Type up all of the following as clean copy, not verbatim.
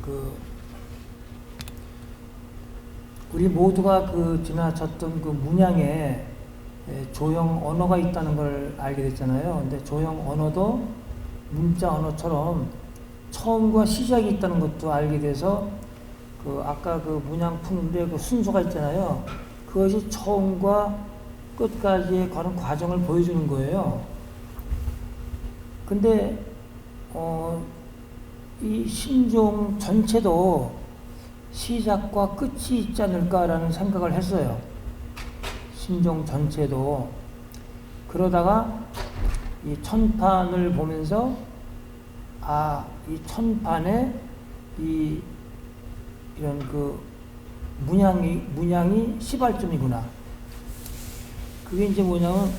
그 우리 모두가 그 지나쳤던 그 문양에 조형 언어가 있다는 걸 알게 됐잖아요. 근데 조형 언어도 문자 언어처럼 처음과 시작이 있다는 것도 알게 돼서 그 아까 그 문양 푸는데 그 순서가 있잖아요. 그것이 처음과 끝까지에 관한 과정을 보여주는 거예요. 근데 이 신종 전체도 시작과 끝이 있지 않을까라는 생각을 했어요. 신종 전체도. 그러다가 이 천판을 보면서 이 천판에 이런 그 문양이 시발점이구나. 그게 이제 뭐냐면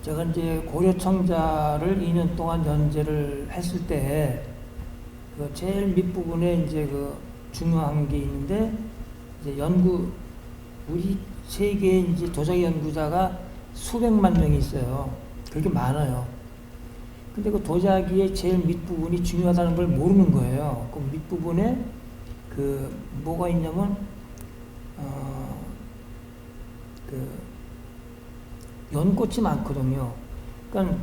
제가 이제 고려청자를 2년 동안 연재를 했을 때 그 제일 밑부분에 이제 그 중요한 게 있는데 이제 우리 세계에 이제 도자기 연구자가 수백만 명이 있어요. 그렇게 많아요. 근데 그 도자기의 제일 밑부분이 중요하다는 걸 모르는 거예요. 그 밑부분에 그 뭐가 있냐면 그 연꽃이 많거든요. 그러니까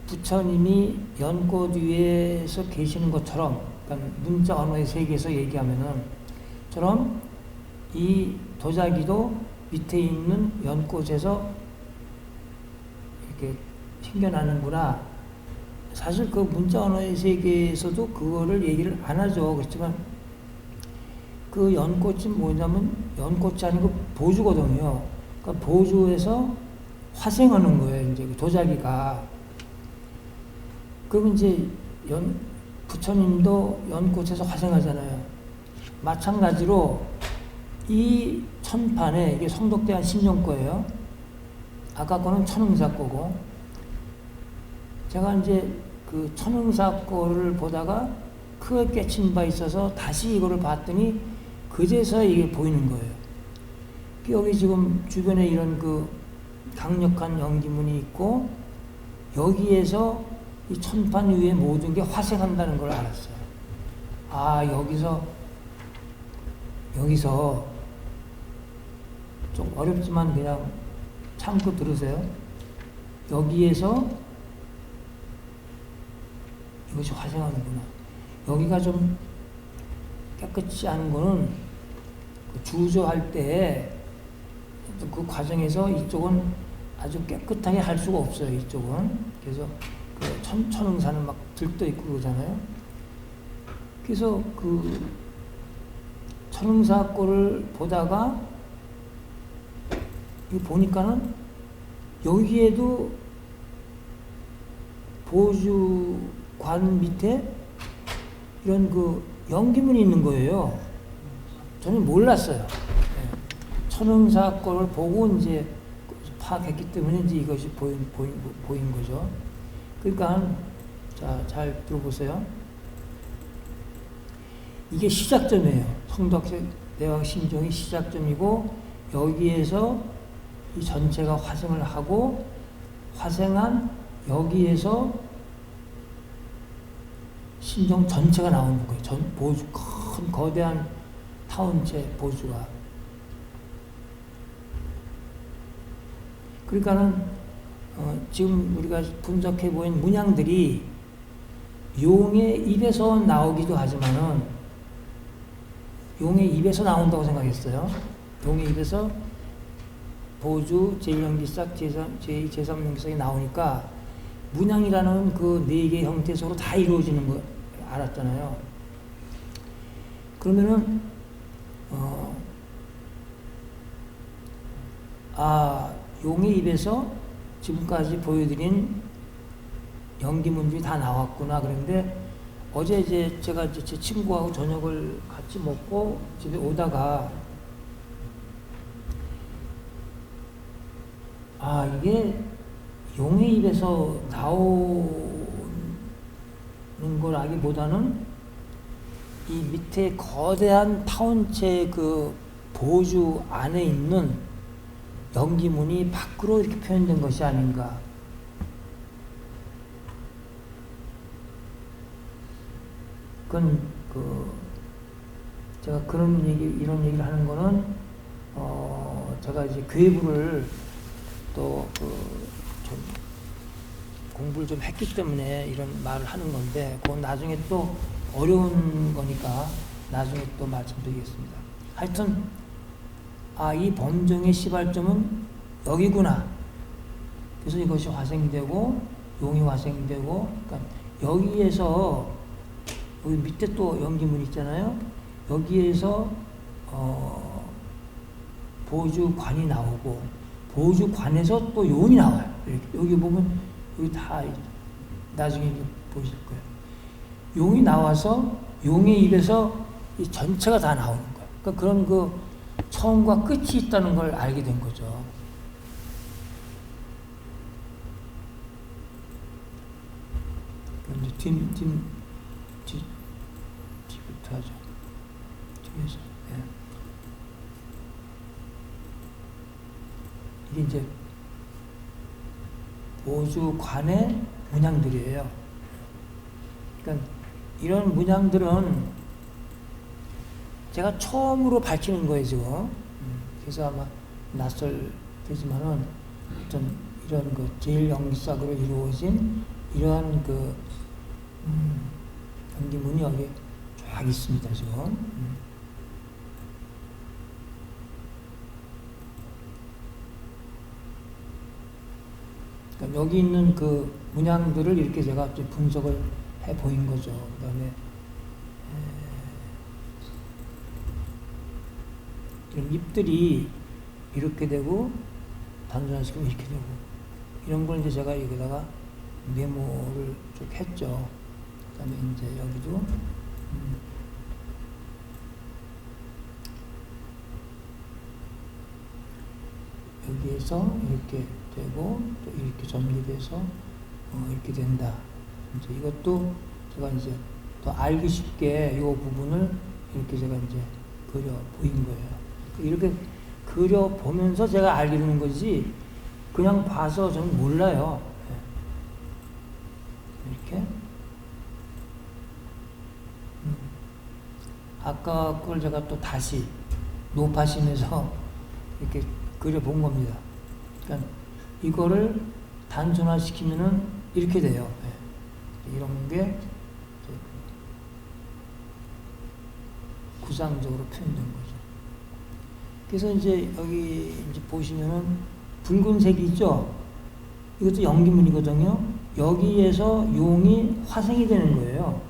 부처님이 연꽃 위에서 계시는 것처럼, 그러니까 문자 언어의 세계에서 얘기하면은, 처럼 이 도자기도 밑에 있는 연꽃에서 이렇게 생겨나는구나. 사실 그 문자 언어의 세계에서도 그거를 얘기를 안 하죠. 그렇지만 그 연꽃이 뭐냐면 연꽃이 아니고 보주거든요. 그러니까 보주에서 화생하는 거예요. 이제 그 도자기가. 그럼 이제 부처님도 연꽃에서 화생하잖아요. 마찬가지로 이 천판에 이게 성덕대한 신종 거예요. 아까 거는 천흥사 거고. 제가 이제 그 천흥사 거를 보다가 크게 깨친 바 있어서 다시 이거를 봤더니 그제서야 이게 보이는 거예요. 여기 지금 주변에 이런 그 강력한 연기문이 있고 여기에서 이 천판 위에 모든 게 화생한다는 걸 알았어요. 여기서 좀 어렵지만 그냥 참고 들으세요. 여기에서 이것이 화생하는구나. 여기가 좀 깨끗이 않은 거는 주조할 때 그 과정에서 이쪽은 아주 깨끗하게 할 수가 없어요. 이쪽은. 그래서 그 천흥사는 막 들떠 있고 그러잖아요. 그래서 그 천흥사 거를 보다가 보니까는 여기에도 보주관 밑에 이런 그 연기문이 있는 거예요. 저는 몰랐어요. 천흥사 거를 보고 이제 파악했기 때문에 이제 이것이 보인 거죠. 그러니까 자, 잘 들어보세요. 이게 시작점이에요. 성덕대왕 신종이 시작점이고 여기에서 이 전체가 화생을 하고 화생한 여기에서 신종 전체가 나오는 거예요. 보주 큰 거대한 타원체 보주가. 그러니까는 지금 우리가 분석해 보인 문양들이 용의 입에서 나오기도 하지만은 용의 입에서 나온다고 생각했어요. 용의 입에서 보주, 제1연기싹, 제3연기싹이 나오니까 문양이라는 그 네 개의 형태 속으로 다 이루어지는 거 알았잖아요. 그러면은 용의 입에서 지금까지 보여드린 연기문들이 다 나왔구나. 그런데 어제 이제 제가 이제 제 친구하고 저녁을 같이 먹고 집에 오다가 이게 용의 입에서 나오는 거라기보다는 이 밑에 거대한 타원체 그 보주 안에 있는 연기문이 밖으로 이렇게 표현된 것이 아닌가. 그건 그 제가 이런 얘기를 하는 거는 제가 이제 괴부를 또 좀 공부를 좀 했기 때문에 이런 말을 하는 건데, 그건 나중에 또 어려운 거니까 나중에 또 말씀드리겠습니다. 하여튼 이 범정의 시발점은 여기구나. 그래서 이것이 화생되고 용이 화생되고, 그러니까 여기에서 여기 밑에 또 연기문 있잖아요. 여기에서 보주관이 나오고, 보주관에서 또 용이 나와요. 여기 보면 여기 다 나중에 보실 거예요. 용이 나와서 용의 입에서 이 전체가 다 나오는 거예요. 그러니까 그런 그 처음과 끝이 있다는 걸 알게 된 거죠. 이제 뒤부터 하죠. 뒤에서. 예. 이게 이제 보주관의 문양들이에요. 그러니까 이런 문양들은 제가 처음으로 밝히는 거예요, 지금. 그래서 아마 낯설되지만은 어떤 이런 그 제일영기삭으로 이루어진 이러한 그 연기문이 여기 쫙 있습니다, 지금. 그러니까 여기 있는 그 문양들을 이렇게 제가 분석을 해 보인 거죠. 그 다음에 이런 잎들이 이렇게 되고 단순화시키면 이렇게 되고, 이런 걸 이제 제가 여기다가 메모를 쭉 했죠. 그 다음에 이제 여기도 여기에서 이렇게 되고 또 이렇게 전개돼서 이렇게 된다. 이제 이것도 제가 이제 더 알기 쉽게 이 부분을 이렇게 제가 이제 그려 보인 거예요. 이렇게 그려 보면서 제가 알게 되는 거지, 그냥 봐서 저는 몰라요. 이렇게. 아까 걸 제가 또 다시 높아심에서 이렇게 그려 본 겁니다. 그러니까 이거를 단순화시키면은 이렇게 돼요. 이런 게 구상적으로 표현된 거죠. 그래서 이제 여기 이제 보시면은 붉은색이 있죠? 이것도 연기문이거든요. 여기에서 용이 화생이 되는 거예요.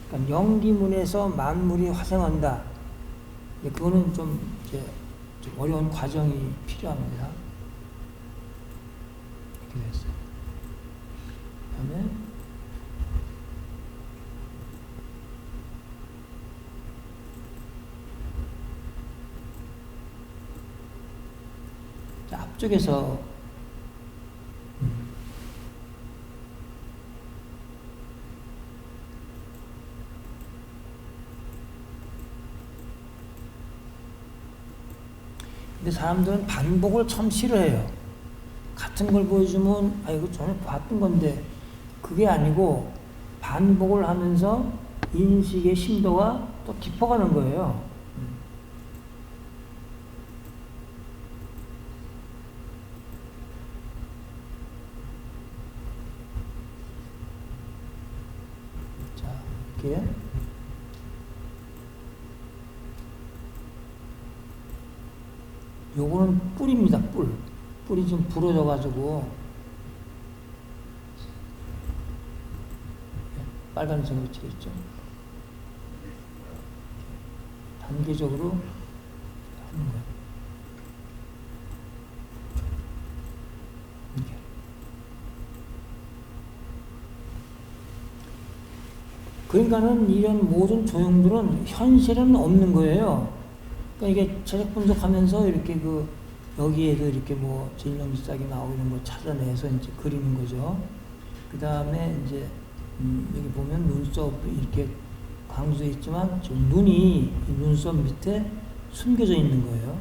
그러니까 연기문에서 만물이 화생한다. 그거는 좀 어려운 과정이 필요합니다. 이렇게 됐어요. 그 다음에 앞쪽에서 근데 사람들은 반복을 참 싫어해요. 같은 걸 보여주면 이거 전에 봤던 건데, 그게 아니고 반복을 하면서 인식의 심도가 또 깊어가는 거예요. 자, 이렇게 요거는 뿔입니다. 뿔이 좀 부러져 가지고 빨간색으로 칠했죠. 단계적으로 하는 거예요. 이렇게. 그러니까는 이런 모든 조형들은 현실은 없는 거예요. 그러니까 이게 체력 분석하면서 이렇게 여기에도 이렇게 뭐 제일영기삭이 나오고 이런 걸 찾아내서 이제 그리는 거죠. 그 다음에 이제 여기 보면 눈썹이 이렇게 강조되어 있지만 좀 눈이 이 눈썹 밑에 숨겨져 있는 거예요.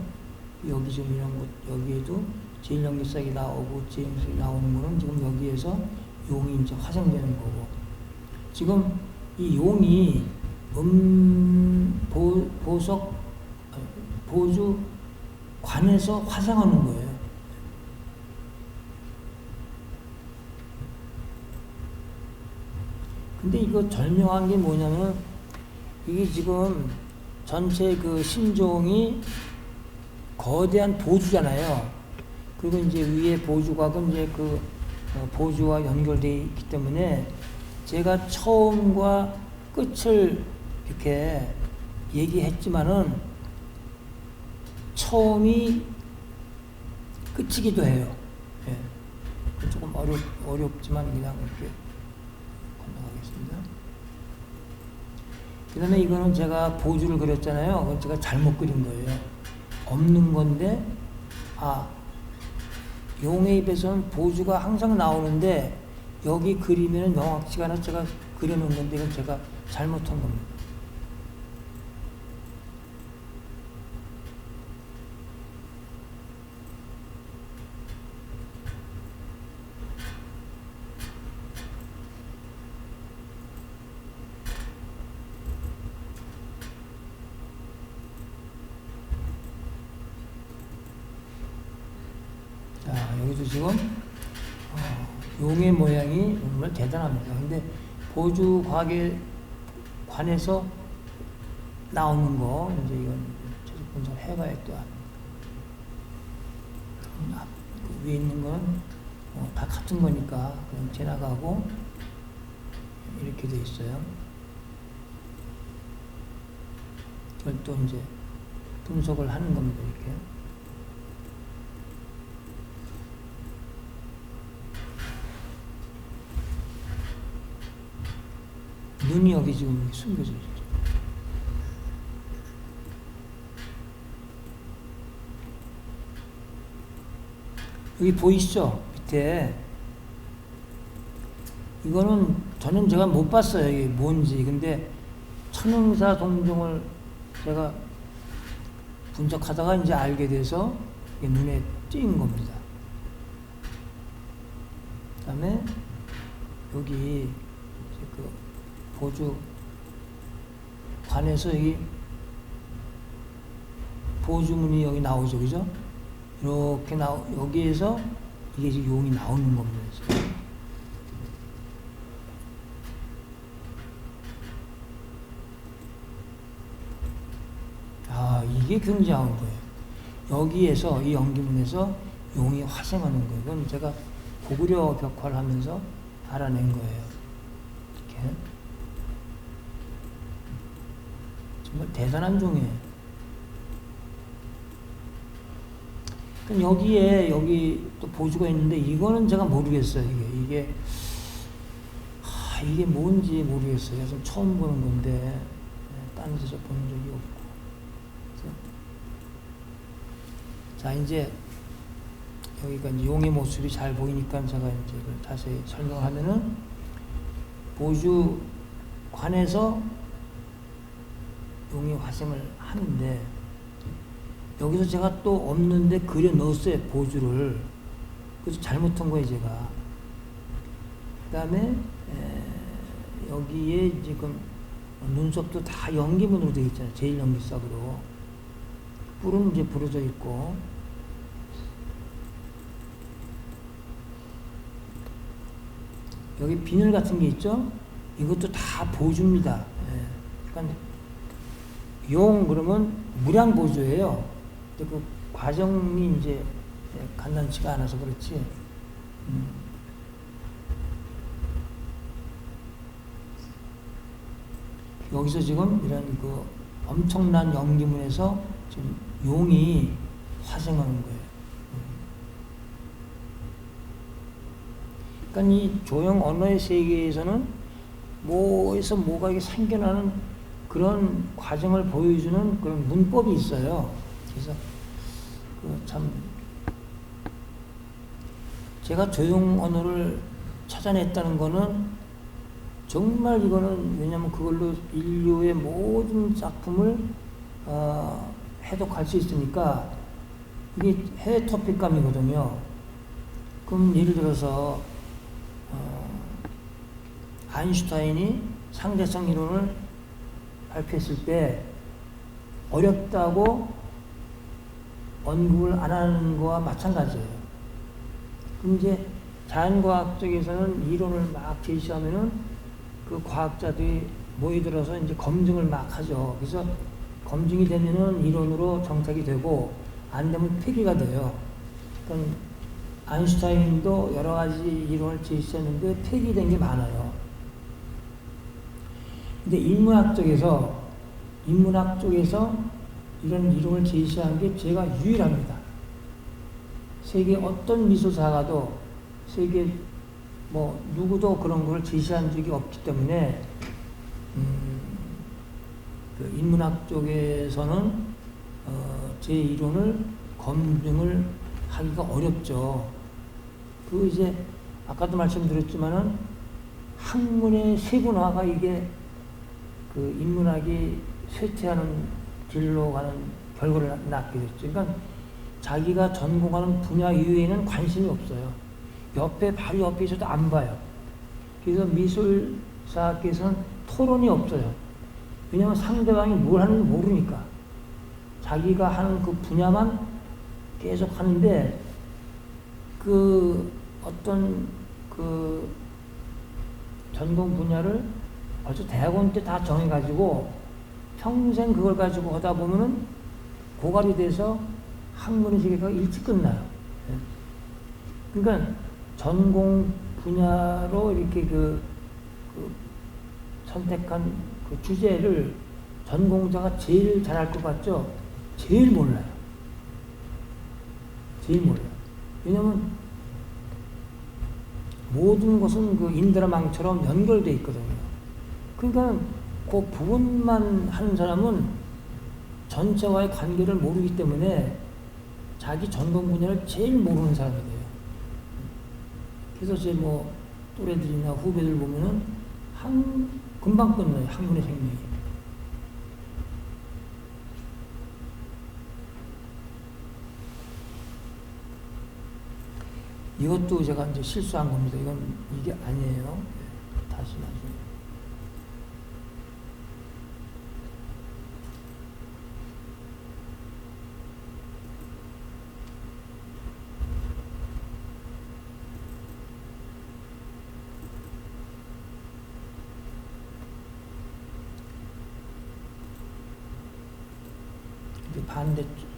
여기 지금 이런 것, 여기에도 제일영기삭이 나오고 제일영기삭이 나오는 거는 지금 여기에서 용이 이제 화생되는 거고, 지금 이 용이 보석, 보주 관에서 화생하는 거예요. 근데 이거 절묘한 게 뭐냐면, 이게 지금 전체 그 신종이 거대한 보주잖아요. 그리고 이제 위에 보주각은 이제 그 보주와 연결되어 있기 때문에 제가 처음과 끝을 이렇게 얘기했지만은 처음이 끝이기도 해요. 예. 조금 어렵지만 그냥 이렇게 건너가겠습니다. 그 다음에 이거는 제가 보주를 그렸잖아요. 그건 제가 잘못 그린 거예요. 없는 건데, 용의 입에서는 보주가 항상 나오는데, 여기 그리면 명확치가 않아서 제가 그려놓은 건데, 이건 제가 잘못한 겁니다. 여기도 지금 용의 모양이 정말 대단합니다. 근데 보주 관에서 나오는 거 이제 이건 계속 분석을 해봐야 또 그 위에 있는 거는 다 같은 거니까 그냥 지나가고 이렇게 돼 있어요. 그걸 또 이제 분석을 하는 겁니다. 이렇게. 눈이 여기 지금 숨겨져 있죠. 여기 보이시죠? 밑에. 이거는 저는 제가 못 봤어요. 이게 뭔지. 근데 천응사 동종을 제가 분석하다가 이제 알게 돼서 눈에 띈 겁니다. 그 다음에 여기 그 보주 관에서 여기 보주문이 여기 나오죠, 그죠? 이렇게 여기에서 이게 지금 용이 나오는 겁니다. 지금. 이게 굉장한 거예요. 여기에서 이 연기문에서 용이 화생하는 거예요. 이건 제가 고구려 벽화를 하면서 알아낸 거예요. 이렇게. 정말 대단한 종이에요. 그럼 여기 또 보주가 있는데 이거는 제가 모르겠어요. 이게 뭔지 모르겠어요. 그래서 처음 보는 건데 다른 데서 본 적이 없고. 자, 이제 여기가 이제 용의 모습이 잘 보이니까 제가 이제 자세히 설명하면은 보주 관에서 용이 화생을 하는데 여기서 제가 또 없는데 그려 넣었어요, 보주를. 그래서 잘못한 거예요, 제가. 그 다음에 여기에 지금 눈썹도 다 연기문으로 되어 있잖아요. 제일 연기싹으로. 뿔은 이제 부러져 있고. 여기 비늘 같은 게 있죠? 이것도 다 보주입니다. 그러니까 용 그러면 무량 보주예요. 근데 그 과정이 이제 간단치가 않아서 그렇지. 여기서 지금 이런 그 엄청난 연기문에서 지금 용이 화생하는 거예요. 그러니까 이 조형 언어의 세계에서는 뭐에서 뭐가 이게 생겨나는 그런 과정을 보여주는 그런 문법이 있어요. 그래서 참 제가 조형 언어를 찾아냈다는 거는 정말 이거는 왜냐하면 그걸로 인류의 모든 작품을 해독할 수 있으니까 이게 해외 토픽감이거든요. 그럼 예를 들어서 아인슈타인이 상대성 이론을 발표했을 때 어렵다고 언급을 안 하는 거와 마찬가지예요. 그럼 이제 자연과학 쪽에서는 이론을 막 제시하면은 그 과학자들이 모이들어서 이제 검증을 막 하죠. 그래서 검증이 되면은 이론으로 정착이 되고 안 되면 폐기가 돼요. 그러니까 아인슈타인도 여러 가지 이론을 제시했는데 폐기된 게 많아요. 근데 인문학 쪽에서 이런 이론을 제시한 게 제가 유일합니다. 세계 어떤 미술사가도 세계 뭐 누구도 그런 걸 제시한 적이 없기 때문에 그 인문학 쪽에서는 제 이론을 검증을 하기가 어렵죠. 그 이제 아까도 말씀드렸지만은 학문의 세분화가 이게 그 인문학이 쇠퇴하는 길로 가는 결과를 낳게 됐죠. 그러니까 자기가 전공하는 분야 이외에는 관심이 없어요. 바로 옆에 있어도 안 봐요. 그래서 미술사학에서는 토론이 없어요. 왜냐하면 상대방이 뭘 하는지 모르니까. 자기가 하는 그 분야만 계속 하는데, 그 어떤 그 전공 분야를 벌써 대학원 때 다 정해가지고 평생 그걸 가지고 하다 보면은 고갈이 돼서 학문의 세계가 일찍 끝나요. 그러니까 전공 분야로 이렇게 그 선택한 그 주제를 전공자가 제일 잘할 것 같죠? 제일 몰라요. 제일 몰라요. 왜냐면 모든 것은 그 인드라망처럼 연결되어 있거든요. 그러니까 그 부분만 하는 사람은 전체와의 관계를 모르기 때문에 자기 전공 분야를 제일 모르는 사람이 돼요. 그래서 제 뭐 또래들이나 후배들 보면은 금방 끝나요. 학문의 생명이. 이것도 제가 이제 실수한 겁니다. 이게 아니에요. 다시 나중에. 반대쪽.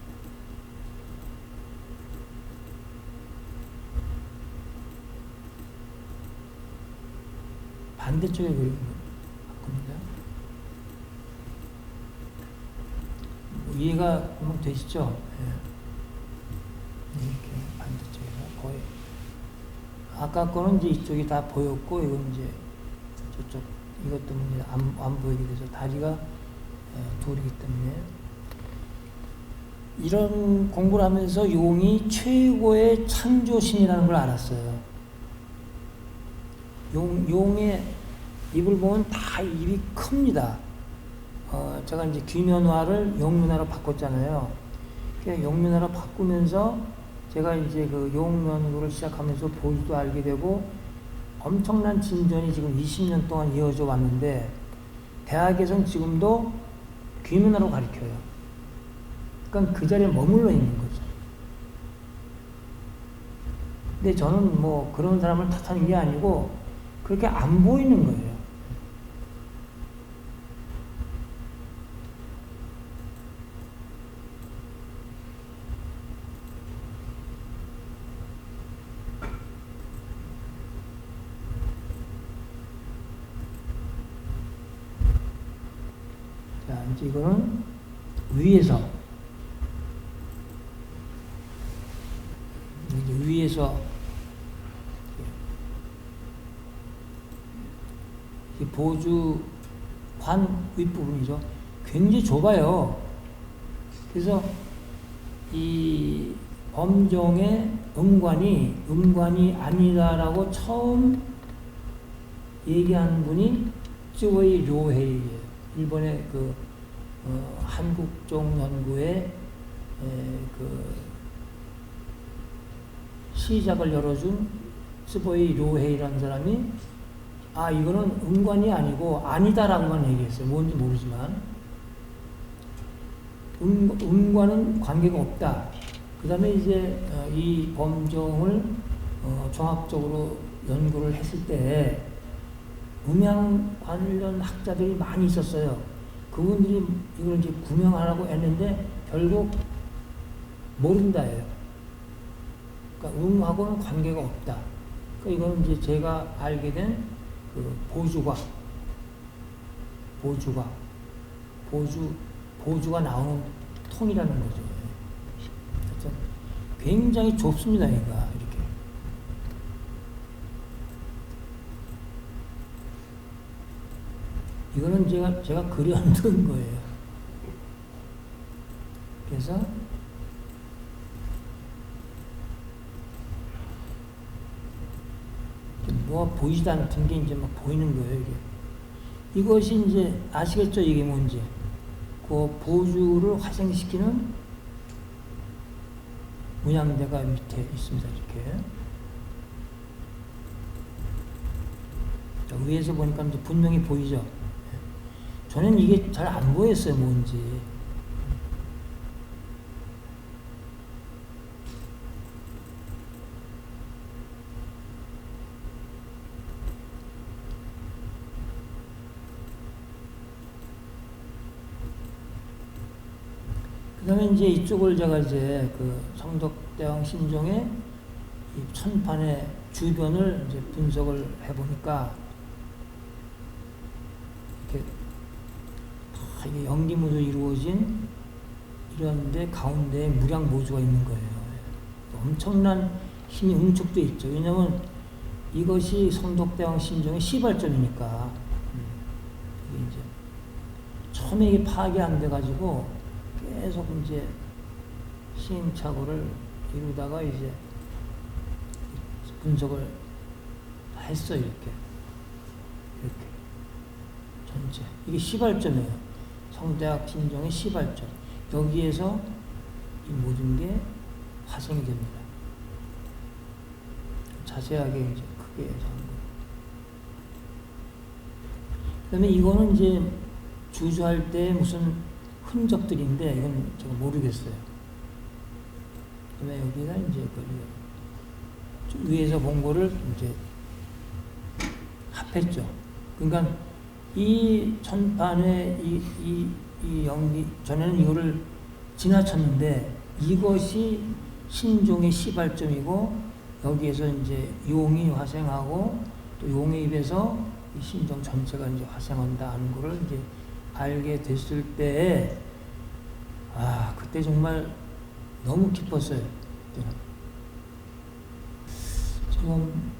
반대쪽에 그리는 겁니다. 이해가 금방 되시죠? 네. 이렇게 반대쪽에서 거의. 아까 거는 이제 이쪽이 다 보였고, 이건 이제 저쪽, 이것 때문에 안 보이게 돼서 다리가 둘이기 때문에. 이런 공부를 하면서 용이 최고의 창조신이라는 걸 알았어요. 용의 입을 보면 다 입이 큽니다. 제가 이제 귀면화를 용면화로 바꿨잖아요. 용면화로 바꾸면서 제가 이제 그 용 연구를 시작하면서 보기도 알게 되고 엄청난 진전이 지금 20년 동안 이어져 왔는데 대학에서는 지금도 귀면화로 가르쳐요. 그러니까 그 자리에 머물러 있는 거죠. 근데 저는 뭐 그런 사람을 탓하는 게 아니고 그렇게 안 보이는 거예요. 자, 이제 이거는 위에서 보주관 윗부분이죠. 굉장히 좁아요. 그래서 이 범종의 음관이 아니다라고 처음 얘기하는 분이 쯔웨이 료헤이예요. 일본의 그 한국종 연구의 그 시작을 열어준 쯔웨이 료헤이라는 사람이 이거는 음관이 아니고 아니다라고만 얘기했어요. 뭔지 모르지만. 음과는 관계가 없다. 그 다음에 이제 이 범종을 종합적으로 연구를 했을 때 음양 관련 학자들이 많이 있었어요. 그분들이 이걸 이제 구명하라고 했는데 결국 모른다예요. 그러니까 음하고는 관계가 없다. 그러니까 이건 이제 제가 알게 된 그 보주가 나오는 통이라는 거죠. 하여튼 굉장히 좁습니다, 얘가 이렇게. 이거는 제가 그려놓은 거예요. 그래서 뭐가 보이지도 않던 게 이제 막 보이는 거예요, 이게. 이것이 이제 아시겠죠, 이게 뭔지. 그 보주를 화생시키는 문양대가 밑에 있습니다, 이렇게. 자, 위에서 보니까 이제 분명히 보이죠. 저는 이게 잘 안 보였어요, 뭔지. 그 다음에 이제 이쪽을 제가 이제 그 성덕대왕 신종의 이 천판의 주변을 이제 분석을 해보니까 이렇게 다 이게 연기무도 이루어진 이런데 가운데에 무량모주가 있는 거예요. 엄청난 힘이 응축돼 있죠. 왜냐하면 이것이 성덕대왕 신종의 시발점이니까. 이게 이제 처음에 이게 파악이 안 돼가지고 계속 이제 시행착오를 이루다가 이제 분석을 했어요. 이렇게 전체 이게 시발점이에요. 성대학 신종의 시발점. 여기에서 이 모든 게 화생이 됩니다. 자세하게 이제 크게 해서 한 거예요. 그다음에 이거는 이제 주주할 때 무슨 흔적들인데 이건 제가 모르겠어요. 그다음에 여기가 이제 그 위에서 본 거를 이제 합했죠. 그러니까 이 천판의 이 연기 전에는 이거를 지나쳤는데 이것이 신종의 시발점이고 여기에서 이제 용이 화생하고 또 용의 입에서 이 신종 전체가 이제 화생한다 하는 거를 이제 알게 됐을 때에 그때 정말 너무 기뻤어요. 그때는. 지금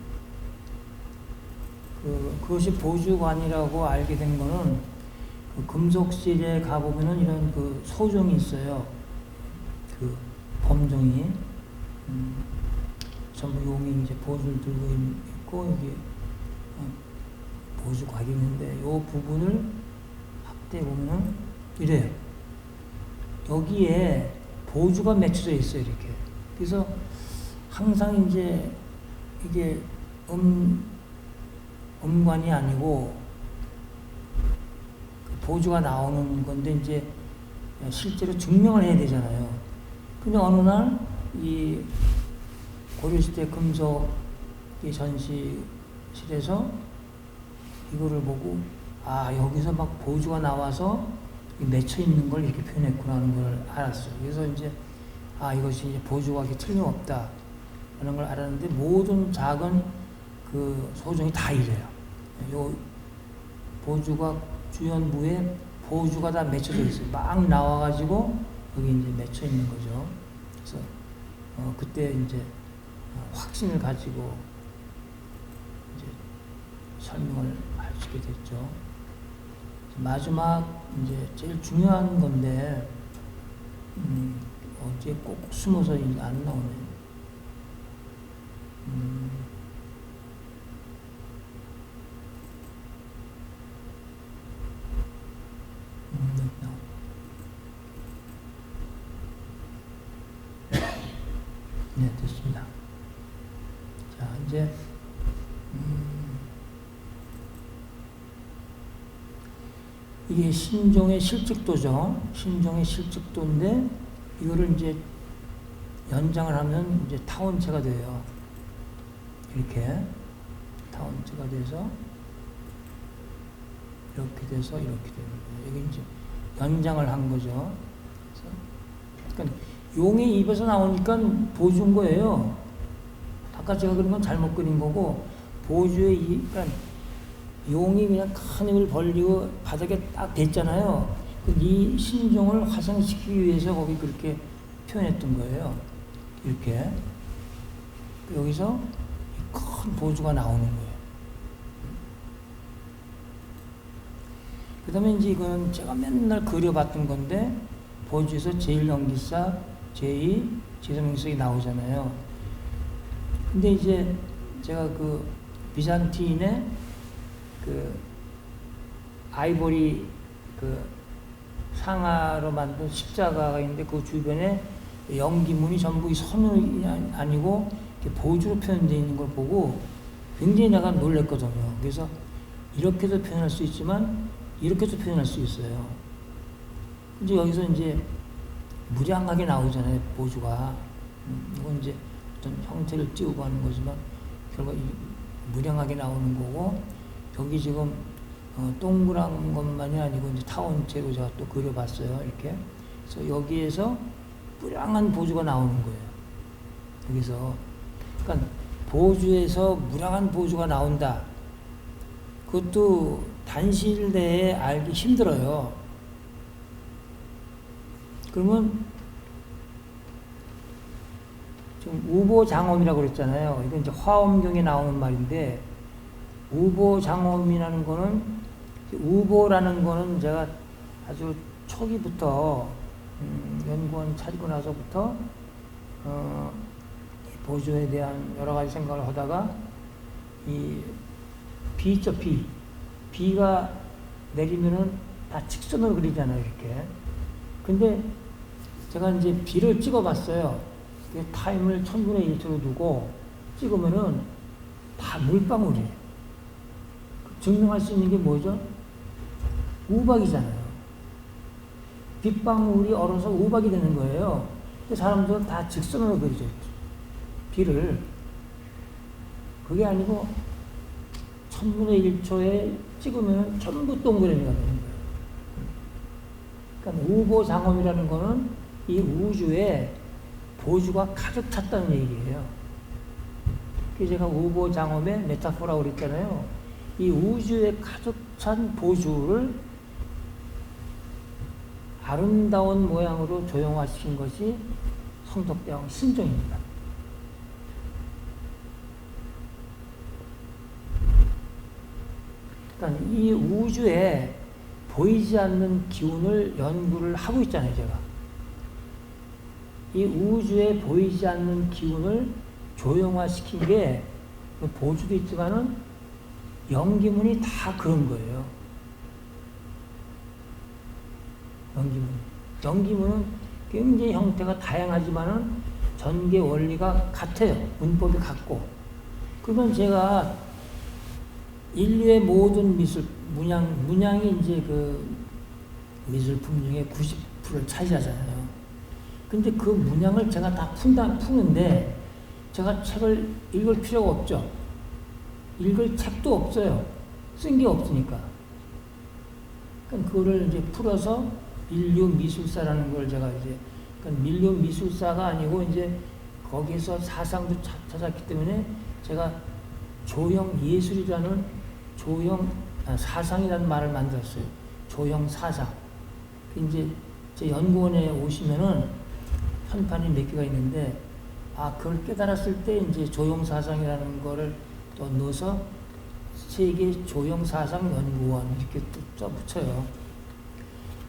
그것이 보주관이라고 알게 된 거는 그 금속실에 가보면은 이런 그 소종이 있어요. 그 범종이 전부 용이 이제 보주를 들고 있고 여기 보주곽이 있는데 이 부분을 확대해 보면은 이래요. 여기에 보주가 맺혀져 있어요, 이렇게. 그래서 항상 이제 이게 음관이 아니고 보주가 나오는 건데 이제 실제로 증명을 해야 되잖아요. 근데 어느 날 이 고려시대 금속의 전시실에서 이거를 보고 여기서 막 보주가 나와서 맺혀 있는 걸 이렇게 표현했구나 하는 걸 알았어요. 그래서 이제 이것이 이제 보주가 이렇게 틀림없다 하는 걸 알았는데 모든 작은 그 소종이 다 이래요. 요 보주가 주연부에 보주가 다 맺혀져 있어요. 막 나와가지고 여기 이제 맺혀 있는 거죠. 그래서 그때 이제 확신을 가지고 이제 설명을 할 수 있게 됐죠. 마지막 이제 제일 중요한 건데 어디에 꼭 숨어서 이제 안 나오네. 네, 됐습니다. 자, 이제 이게 신종의 실직도죠. 신종의 실직도인데 이거를 이제 연장을 하면 이제 타원체가 돼요. 이렇게 타원체가 돼서 이렇게 돼서 이렇게 되는 거예요. 여기 이제 연장을 한 거죠. 그러니까 용의 입에서 나오니까 보주인 거예요. 아까 제가 그린 건 잘못 그린 거고, 보주의 그러니까 용이 그냥 큰 힘을 벌리고 바닥에 딱 댔잖아요. 이 신종을 화생시키기 위해서 거기 그렇게 표현했던 거예요. 이렇게. 여기서 큰 보주가 나오는 거예요. 그 다음에 이제 이건 제가 맨날 그려봤던 건데, 보주에서 제1연기사, 제2, 제3연기사가 나오잖아요. 근데 이제 제가 그 비잔틴의 그 아이보리 그 상아로 만든 십자가가 있는데 그 주변에 연기문이 전부 이 선이 아니고 보주로 표현되어 있는 걸 보고 굉장히 내가 놀랐거든요. 그래서 이렇게도 표현할 수 있지만 이렇게도 표현할 수 있어요. 이제 여기서 이제 무량하게 나오잖아요, 보주가. 이건 이제 어떤 형태를 띄우고 하는 거지만 결국 무량하게 나오는 거고, 여기 지금 동그란 것만이 아니고 이제 타원체로 제가 또 그려봤어요, 이렇게. 그래서 여기에서 무량한 보주가 나오는 거예요. 여기서. 그러니까 보주에서 무량한 보주가 나온다. 그것도 단시일 내에 알기 힘들어요. 그러면 지금 우보장엄이라고 그랬잖아요. 이건 이제 화엄경에 나오는 말인데, 우보장엄이라는 거는, 우보라는 거는 제가 아주 초기부터 연구원 차리고 나서부터 보주에 대한 여러 가지 생각을 하다가 이 비 있죠, 비. 비가 내리면은 다 직선으로 그리잖아요, 이렇게. 근데 제가 이제 비를 찍어봤어요. 타임을 1000분의 1초로 두고 찍으면은 다 물방울이에요. 증명할 수 있는 게 뭐죠? 우박이잖아요. 빗방울이 얼어서 우박이 되는 거예요. 근데 사람들은 다 직선으로 그리죠. 비를. 그게 아니고 1000분의 1초에 찍으면 전부 동그라미가 되는 거예요. 그러니까 우보장엄이라는 거는 이 우주에 보주가 가득 찼다는 얘기예요. 그래서 제가 우보장엄의 메타포라고 그랬잖아요. 이 우주에 가득 찬 보주를 아름다운 모양으로 조형화시킨 것이 성덕대왕 신종입니다. 그러니까 이 우주에 보이지 않는 기운을 연구를 하고 있잖아요, 제가. 이 우주에 보이지 않는 기운을 조형화시킨 게 보주도 있지만은 연기문이 다 그런 거예요. 연기문은 굉장히 형태가 다양하지만은 전개 원리가 같아요. 문법이 같고. 그러면 제가 인류의 모든 미술, 문양이 이제 그 미술품 중에 90%를 차지하잖아요. 근데 그 문양을 제가 다 푸는데 제가 책을 읽을 필요가 없죠. 읽을 책도 없어요. 쓴 게 없으니까. 그러니까 그거를 이제 풀어서 인류 미술사라는 걸 제가 이제, 그러니까 인류 미술사가 아니고 이제 거기서 사상도 찾았기 때문에 제가 조형 예술이라는 사상이라는 말을 만들었어요. 조형 사상. 이제 제 연구원에 오시면은 현판이 몇 개가 있는데, 그걸 깨달았을 때 이제 조형 사상이라는 거를 또 넣어서 세계 조형 사상 연구원 이렇게 또 붙여요.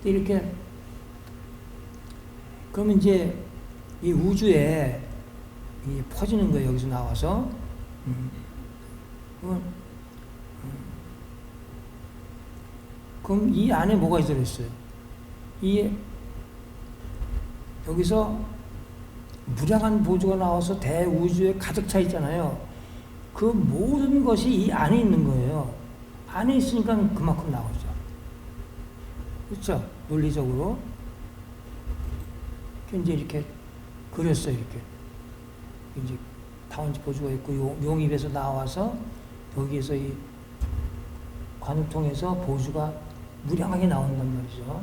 이렇게 그러면 이제 이 우주에 퍼지는 거예요. 여기서 나와서. 그럼 이 안에 뭐가 들어있어요? 여기서 무량한 보주가 나와서 대우주에 가득 차 있잖아요. 그 모든 것이 이 안에 있는 거예요. 안에 있으니까 그만큼 나오죠. 그렇죠? 논리적으로. 이제 이렇게 그렸어요, 이렇게. 이제 타원지 보조가 있고, 용입에서 나와서 여기에서 이 관우통에서 보조가 무량하게 나온단 말이죠.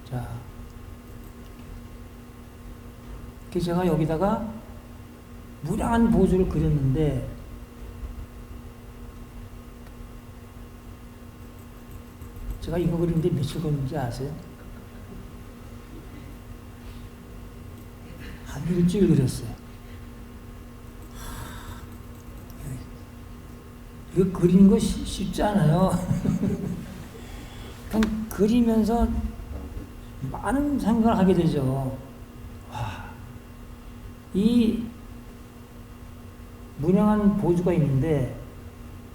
자. 그래서 제가 여기다가 무량한 보조를 그렸는데, 제가 이거 그리는데 며칠 걸린지 아세요? 한 일주일 그렸어요. 이거 그리는 거 쉽지 않아요. 그냥 그리면서 많은 생각을 하게 되죠. 와, 이 무량한 보조가 있는데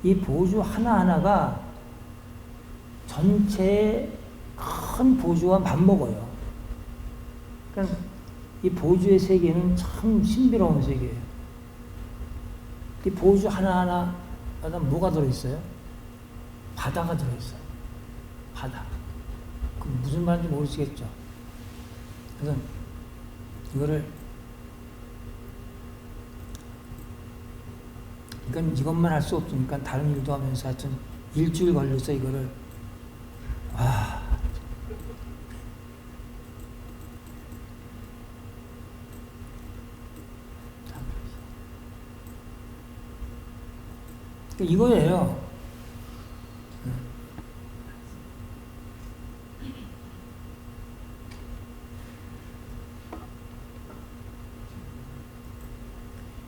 이 보조 하나하나가 전체의 큰 보조와 맞먹어요. 그러니까 이 보조의 세계는 참 신비로운 세계예요. 이 보조 하나하나마다 뭐가 들어있어요? 바다가 들어있어요. 바다. 그 무슨 말인지 모르시겠죠? 그래서 이거를, 그러니까 이것만 할 수 없으니까 다른 일도 하면서 하여튼 일주일 걸려서 이거를, 와. 이거예요.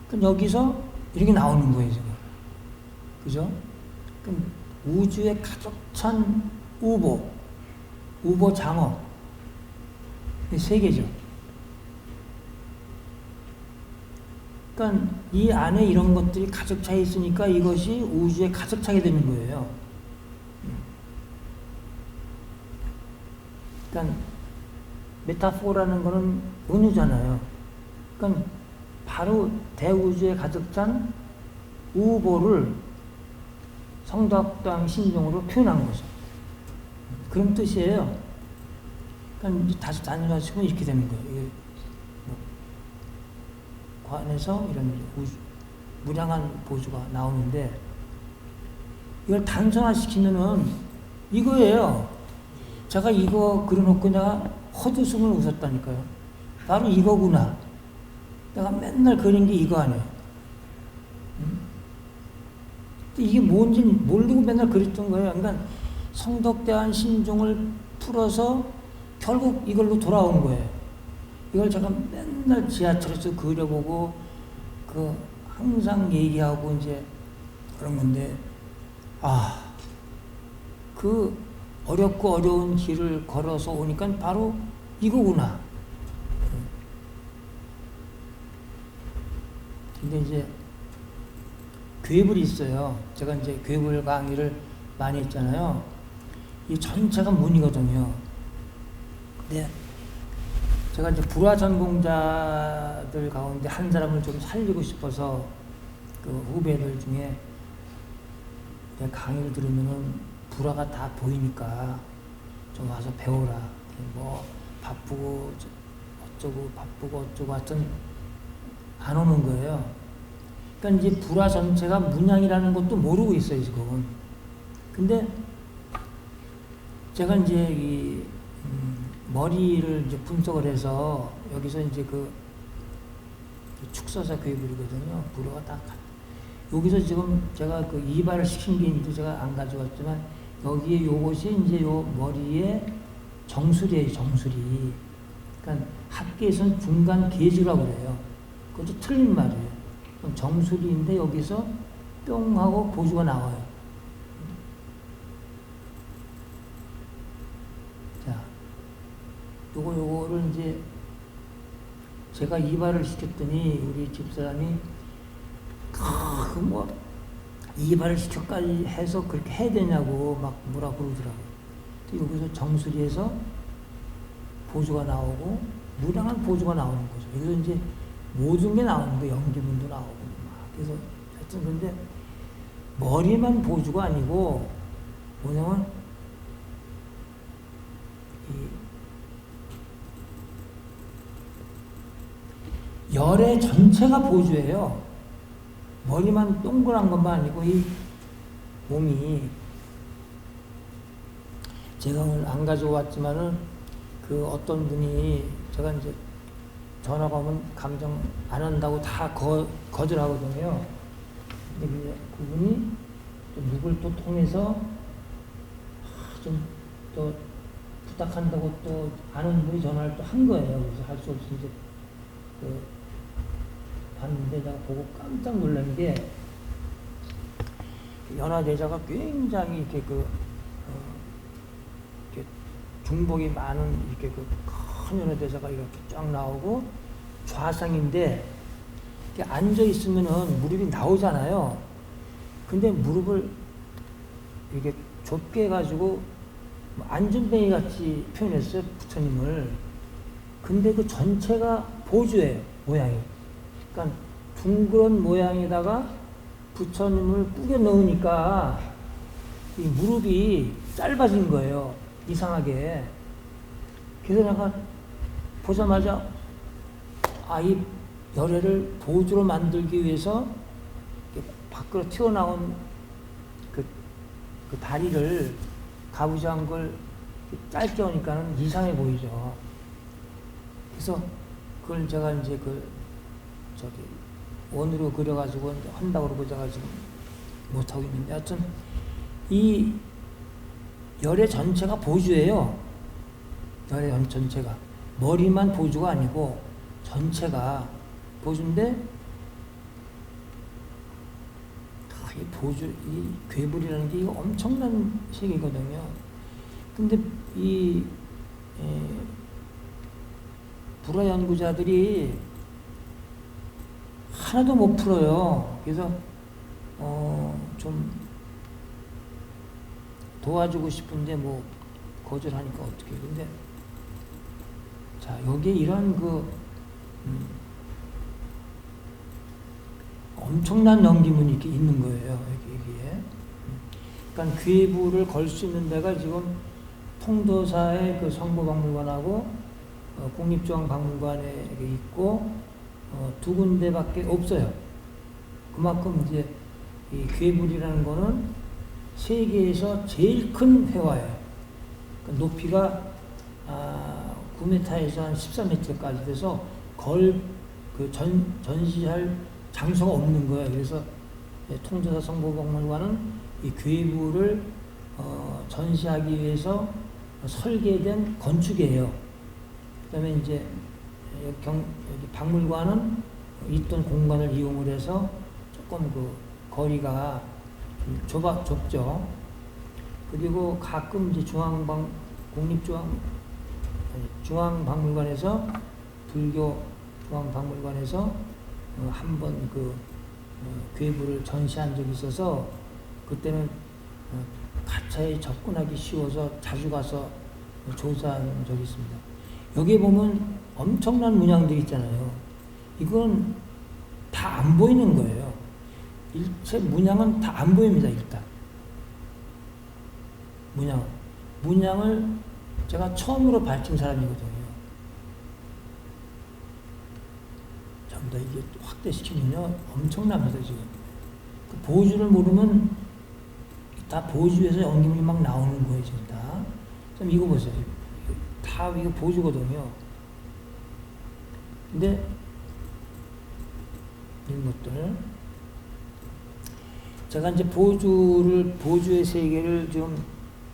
그럼 여기서 이렇게 나오는 거예요, 지금. 그죠? 그럼 우주에 가득 찬 우보 장어. 세 개죠. 그러니까 이 안에 이런 것들이 가득 차 있으니까 이것이 우주에 가득 차게 되는 거예요. 그러니까 메타포라는 거는 은유잖아요. 그러니까 바로 대우주에 가득 찬 우보를 성덕당 신종으로 표현한 거죠. 그런 뜻이에요. 그러니까 다시 단순하시면 이렇게 되는 거예요. 이게 관에서 이런 무량한 보조가 나오는데 이걸 단순화시키면은 이거예요. 제가 이거 그려놓고 내가 헛웃음을 웃었다니까요. 바로 이거구나. 내가 맨날 그린 게 이거 아니에요. 이게 뭔지 모르고 맨날 그렸던 거예요. 그러니까 성덕대한 신종을 풀어서 결국 이걸로 돌아온 거예요. 이걸 제가 맨날 지하철에서 그려보고 항상 얘기하고 이제 그런 건데, 그 어렵고 어려운 길을 걸어서 오니까 바로 이거구나. 근데 이제 괴물이 있어요. 제가 이제 괴물 강의를 많이 했잖아요. 이 전체가 문이거든요. 근데 제가 이제 불화 전공자들 가운데 한 사람을 좀 살리고 싶어서 그 후배들 중에 내 강의를 들으면은 불화가 다 보이니까 좀 와서 배워라. 뭐 바쁘고 어쩌고 하여튼 안 오는 거예요. 그러니까 이제 불화 전체가 문양이라는 것도 모르고 있어요, 지금. 근데 제가 이제 이 머리를 이제 분석을 해서 여기서 이제 그 축사사 괴물이거든요. 불화가 딱 여기서 지금 제가 그 이발을 시킨 게 있는데 제가 안 가져왔지만 여기에 요것이 이제 요 머리에 정수리예요, 정수리. 그러니까 학계에서는 중간 계주라고 그래요. 그것도 틀린 말이에요. 정수리인데 여기서 뿅 하고 보조가 나와요. 자, 요거를 이제 제가 이발을 시켰더니 우리 집사람이 뭐 이발을 시켜까지 해서 그렇게 해야 되냐고 막 뭐라 그러더라고요. 여기서 정수리에서 보조가 나오고 무량한 보조가 나오는 거죠. 여기서 이제 모든 게 나오는 거예요. 연기문도 나오고 막. 그래서 하여튼 근데 머리만 보조가 아니고 뭐냐면 열의 전체가 보주예요. 머리만 동그란 것만 아니고 이 몸이, 제가 오늘 안 가지고 왔지만은 그 어떤 분이, 제가 이제 전화가 오면 감정 안 한다고 다 거절하거든요. 근데 그분이 또 누굴 또 통해서 좀 또 부탁한다고 또 아는 분이 전화를 또 한 거예요. 그래서 할 수 없이 이제 봤는데 제가 보고 깜짝 놀란 게, 연화대자가 굉장히 이렇게 이렇게 중복이 많은 이렇게 큰 연화대자가 이렇게 쫙 나오고 좌상인데, 이렇게 앉아 있으면은 무릎이 나오잖아요. 근데 무릎을 이렇게 좁게 해가지고 안준뱅이 같이 표현했어요, 부처님을. 근데 그 전체가 보주예요, 모양이. 그러니까 둥그런 모양에다가 부처님을 꾸겨 넣으니까 이 무릎이 짧아진 거예요, 이상하게. 그래서 내가 보자마자, 이 열애를 보주로 만들기 위해서 밖으로 튀어나온 그 다리를, 가부장한 걸 짧게 하니까는 이상해 보이죠. 그래서 그걸 제가 이제 원으로 그려가지고 한다고 그러고 제가 지금 못하고 있는데, 하여튼 이 열의 전체가 보주예요. 열의 전체가. 머리만 보주가 아니고 전체가 보주인데, 이 보주, 이 괴불이라는 게 이거 엄청난 세계거든요. 근데 이 불화 연구자들이 하나도 못 풀어요. 그래서 좀 도와주고 싶은데 뭐 거절하니까 어떻게. 근데 자, 여기에 이런 엄청난 연기문이 이렇게 있는 거예요, 여기에. 그러니까 괴부를 걸 수 있는 데가 지금 통도사의 그 성모박물관하고 국립중앙박물관에 있고 두 군데밖에 없어요. 그만큼 이제 이 괴불이라는 거는 세계에서 제일 큰 회화예요. 그러니까 높이가 9m에서 한 13m까지 돼서 전시할 장소가 없는 거예요. 그래서 통도사 성모박물관은 이 괴부를 전시하기 위해서 설계된 건축이에요. 그다음에 이제 여기 박물관은 있던 공간을 이용을 해서 조금 거리가 좀 좁죠. 그리고 가끔 이제 중앙박물관에서, 불교 중앙박물관에서 한번 괴부를 전시한 적이 있어서, 그때는 가차에 접근하기 쉬워서 자주 가서 조사한 적이 있습니다. 여기 보면 엄청난 문양들이 있잖아요. 이건 다 안 보이는 거예요. 일체 문양은 다 안 보입니다, 일단. 문양을 제가 처음으로 밝힌 사람이거든요. 전부 다 이게 확대시키면요, 엄청납니다, 지금. 그 보주를 모르면 다 보주에서 연기물이 막 나오는 거예요, 지금 다. 좀 이거 보세요. 다 이거 보주거든요. 근데 이런 것들, 제가 이제 보주의 세계를 좀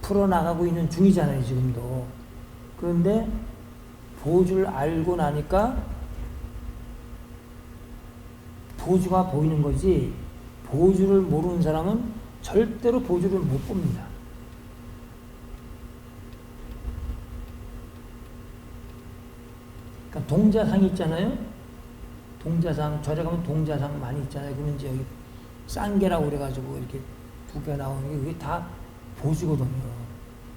풀어나가고 있는 중이잖아요, 지금도. 그런데 보주를 알고 나니까 보주가 보이는 거지, 보주를 모르는 사람은 절대로 보주를 못 봅니다. 그러니까 동자상이 있잖아요. 동자상, 절에 가면 동자상 많이 있잖아요. 그러면 이제 여기 쌍계라고 그래가지고 이렇게 두 개 나오는 게, 그게 다 보주거든요.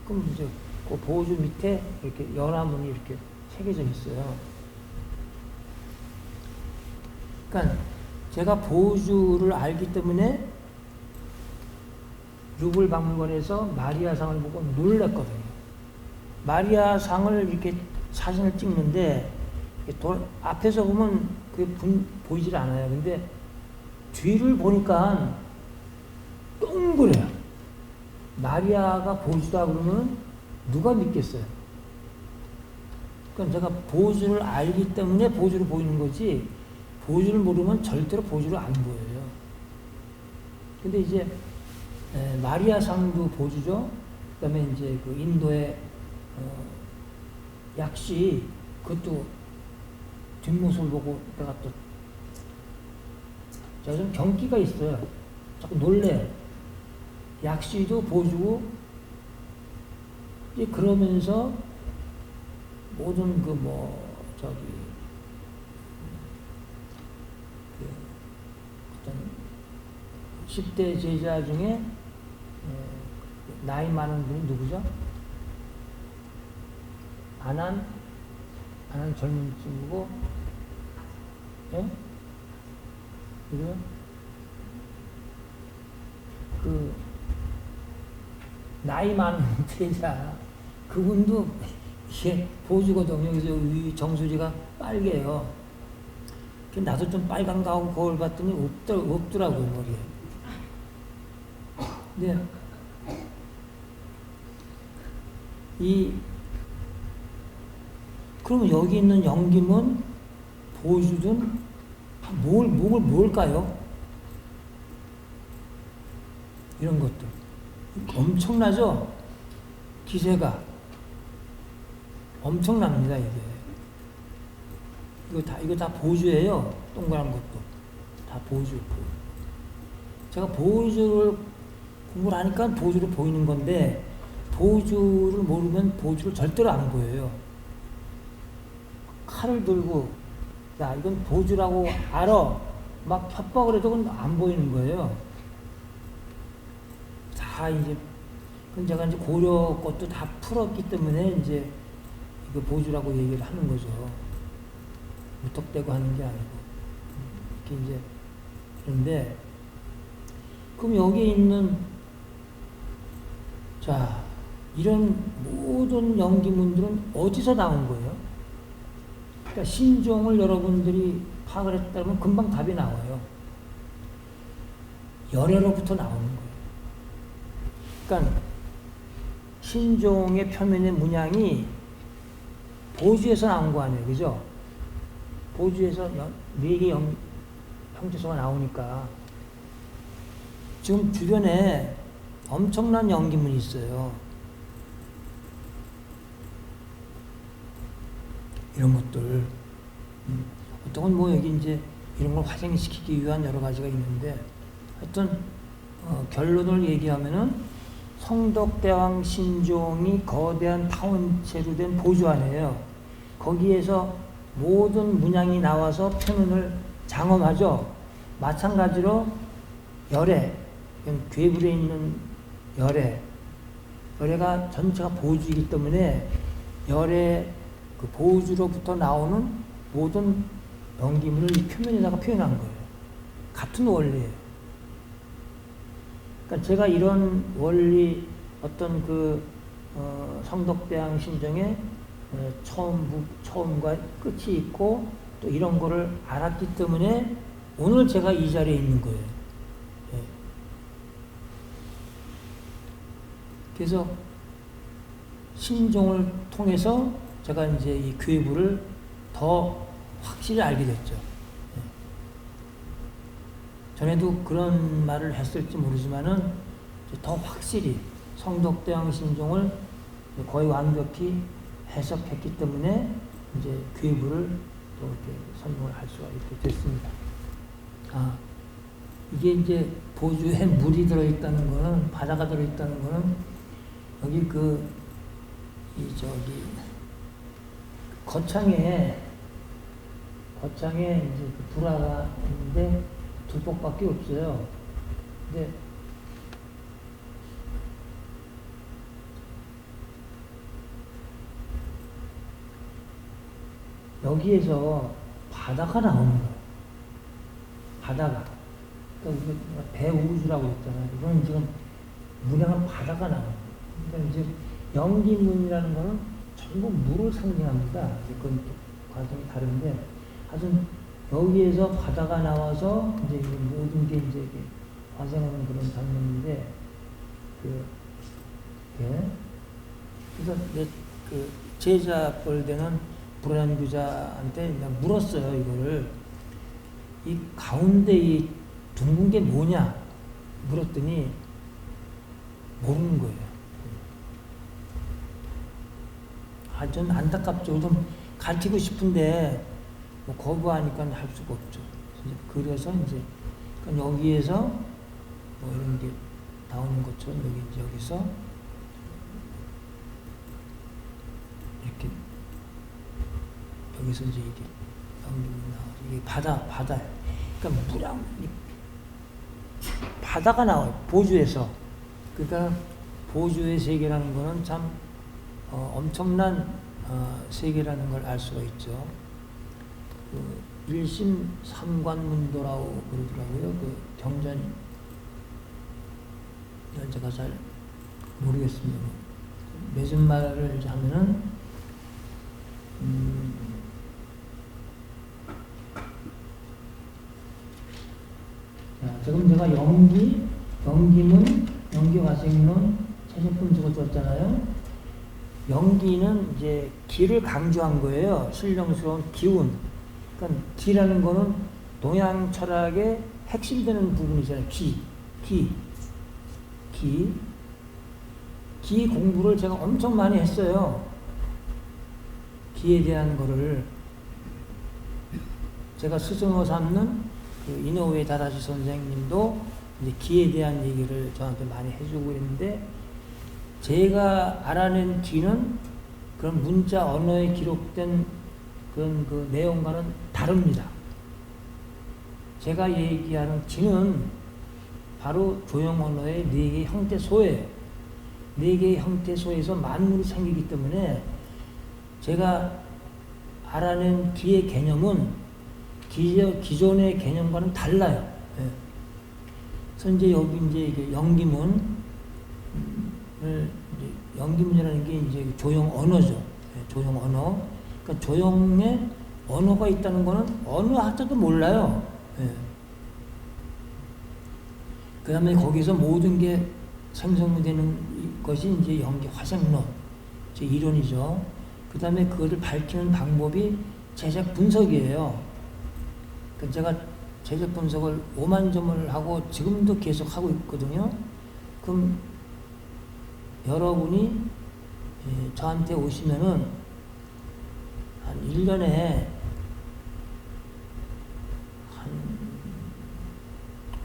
그럼 이제 그 보주 밑에 이렇게 연화문이 이렇게 새겨져 있어요. 그러니까 제가 보주를 알기 때문에 루블 박물관에서 마리아상을 보고 놀랐거든요. 마리아상을 이렇게 사진을 찍는데 앞에서 보면 보이질 않아요. 근데 뒤를 보니까 동그래요. 마리아가 보주다 그러면 누가 믿겠어요? 그러니까 제가 보주를 알기 때문에 보주로 보이는 거지, 보주를 모르면 절대로 보주로 안 보여요. 근데 이제 마리아상도 보주죠. 그다음에 이제 그 인도의 약시, 그것도 뒷모습을 보고 내가 또 제가 좀 경기가 있어요. 자꾸 놀래요. 약시도 보주고, 그러면서 모든 어떤 10대 제자 중에 나이 많은 분이 누구죠? 아난 젊은 친구고, 예? 그래요? 나이 많은 제자, 그분도 이게 보주거든요. 그래서 위 정수리가 빨개요. 나도 좀 빨간 가운 거울 봤더니 없더라고요, 머리에. 근데 그러면 여기 있는 영김은 보주든 뭘까요? 이런 것들 엄청나죠? 기세가 엄청납니다. 이거 다 보주예요. 동그란 것도 다 보주. 제가 보주를 공부를 하니까 보주로 보이는 건데, 보주를 모르면 보주를 절대로 안 보여요. 칼을 들고, 야, 이건 보주라고 알아, 막 협박을 해도 그건 안 보이는 거예요. 다 이제, 그건 제가 이제 고려 것도 다 풀었기 때문에 이제 이거 보주라고 얘기를 하는 거죠. 무턱대고 하는 게 아니고. 이렇게 이제, 그런데, 그럼 여기 있는, 자, 이런 모든 영기문들은 어디서 나온 거예요? 그러니까 신종을 여러분들이 파악을 했다면 금방 답이 나와요. 열애로부터 나오는 거예요. 그러니까 신종의 표면의 문양이 보주에서 나온 거 아니에요, 그죠? 보주에서 4개 형태소가 나오니까 지금 주변에 엄청난 연기문이 있어요. 이런 것들. 어떤 건 여기 이제 이런 걸 화생시키기 위한 여러 가지가 있는데, 하여튼 결론을 얘기하면은 성덕대왕 신종이 거대한 타원체로 된 보주안이에요. 거기에서 모든 문양이 나와서 표면을 장엄하죠. 마찬가지로 열애, 괴불에 있는 열애가 전체가 보주이기 때문에 열애 그 보주로부터 나오는 모든 연기물을 이 표면에다가 표현한 거예요. 같은 원리예요. 그러니까 제가 이런 원리, 어떤 성덕대왕 신정의 처음과 끝이 있고 또 이런 거를 알았기 때문에 오늘 제가 이 자리에 있는 거예요. 예. 그래서 신종을 통해서 제가 이제 이 괴부를 더 확실히 알게 됐죠. 예. 전에도 그런 말을 했을지 모르지만은 더 확실히 성덕대왕 신종을 거의 완벽히 해석했기 때문에 이제 괴부를 또 이렇게 설명을 할 수가 있게 됐습니다. 이게 이제 보주에 물이 들어있다는 거는, 바다가 들어있다는 거는 여기 거창에 이제 불화가 있는데 두폭밖에 없어요. 근데 여기에서 바다가 나오는 거예요. 바다가. 그러니까 대우주라고 했잖아요. 이건 지금 문양은 바다가 나오는 거예요. 그러니까 이제 연기문이라는 거는 전부 물을 상징합니다. 그건 또 과정이 다른데, 하여튼 여기에서 바다가 나와서 이제 모든 게 이제 화생하는 그런 장면인데, 그래서 이제 그 제자뻘 되는 불안교자한테 그냥 물었어요, 이거를. 이 가운데 이 둥근 게 뭐냐? 물었더니 모르는 거예요. 좀 안타깝죠. 좀 가르치고 싶은데 뭐 거부하니까 할 수가 없죠. 그래서 이제 여기에서 뭐 이런 게 나오는 것처럼 여기서 이렇게 여기서 이제 이게 나오죠. 이게 바다예요. 그러니까 바다가 나와요. 보주에서. 그러니까 보주의 세계라는 거는 참 엄청난 세계라는 걸 알 수가 있죠. 일심 삼관문도라고 그러더라고요. 경전 제가 잘 모르겠습니다. 매진 말을 하면은 지금 제가 연기문, 연기화생론 채식품 적어줬잖아요. 연기는 이제 기를 강조한 거예요. 신령스러운 기운. 그러니까 기라는 거는 동양 철학의 핵심되는 부분이잖아요. 기 공부를 제가 엄청 많이 했어요. 기에 대한 거를 제가 스승으로 삼는 그 이노우에 다다시 선생님도 이제 기에 대한 얘기를 저한테 많이 해주고 있는데, 제가 알아낸 기는 그런 문자 언어에 기록된 그런 그 내용과는 다릅니다. 제가 얘기하는 기는 바로 조형 언어의 4개의 형태소예요. 4개의 형태소에서 만물이 생기기 때문에 제가 알아낸 기의 개념은 기존의 개념과는 달라요. 그래서 이제 여기 이제 연기문이라는 게 이제 조형 언어죠. 조형 언어. 그러니까 조형에 언어가 있다는 거는 어느 학자도 몰라요. 그 다음에 거기서 모든 게 생성되는 것이 이제 연기 화생론, 제 이론이죠. 그 다음에 그것을 밝히는 방법이 재적 분석이에요. 그러니까 제가 재적 분석을 5만 점을 하고 지금도 계속 하고 있거든요. 그럼 여러분이 저한테 오시면은 한 1년에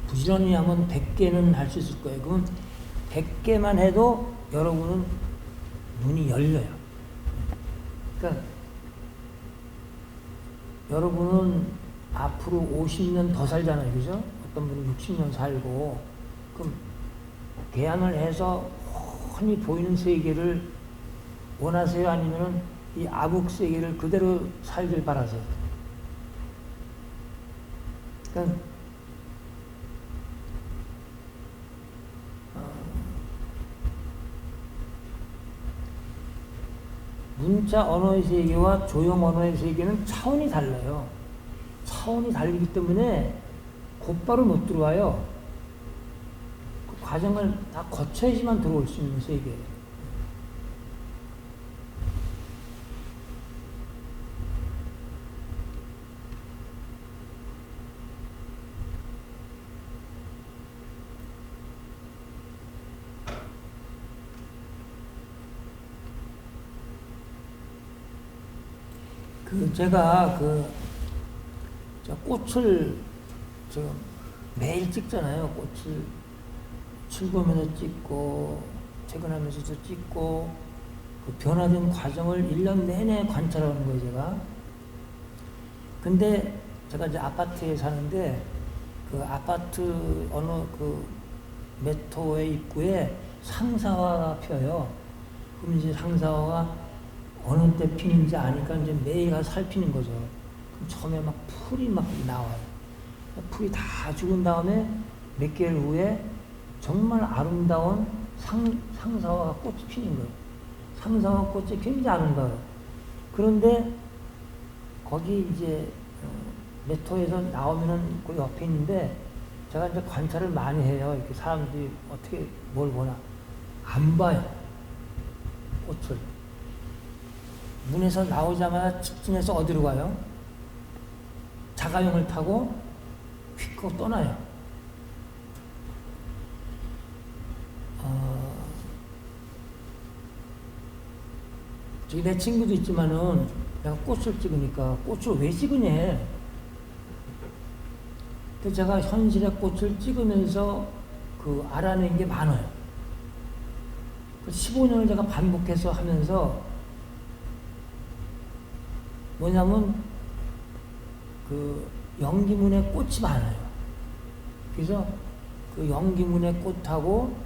부지런히 하면 100개는 할 수 있을 거예요. 그러면 100개만 해도 여러분은 눈이 열려요. 그러니까 여러분은 앞으로 50년 더 살잖아요. 그죠? 어떤 분은 60년 살고, 그럼 개항을 해서 훤히 보이는 세계를 원하세요? 아니면은 이 암흑 세계를 그대로 살길 바라세요? 그러니까 문자 언어의 세계와 조형 언어의 세계는 차원이 달라요. 차원이 다르기 때문에 곧바로 못 들어와요. 그 과정을 다 거쳐야지만 들어올 수 있는 세계예요. 제가 꽃을 지금 매일 찍잖아요. 꽃을 출근하면서 찍고 퇴근하면서도 찍고, 그 변화된 과정을 1년 내내 관찰하는 거예요, 제가. 근데 제가 이제 아파트에 사는데 그 아파트 어느 그 메토의 입구에 상사화가 펴요. 그럼 이제 상사화가 어느 때 피는지 아니까 이제 매일 가서 살피는 거죠. 그럼 처음에 막 풀이 막 나와요. 풀이 다 죽은 다음에 몇 개월 후에 정말 아름다운 상사화 꽃이 피는 거예요. 상사화 꽃이 굉장히 아름다워요. 그런데 거기 이제 메토에서 나오면은 그 옆에 있는데 제가 이제 관찰을 많이 해요. 이렇게 사람들이 어떻게 뭘 보나. 안 봐요. 꽃을. 문에서 나오자마자 직진해서 어디로 가요? 자가용을 타고 휙 하고 떠나요. 저기 내 친구도 있지만은 내가 꽃을 찍으니까 꽃을 왜 찍으냐. 그래서 제가 현실의 꽃을 찍으면서 그 알아낸 게 많아요. 15년을 제가 반복해서 하면서 뭐냐면 그 영기문의 꽃이 많아요. 그래서 그 영기문의 꽃하고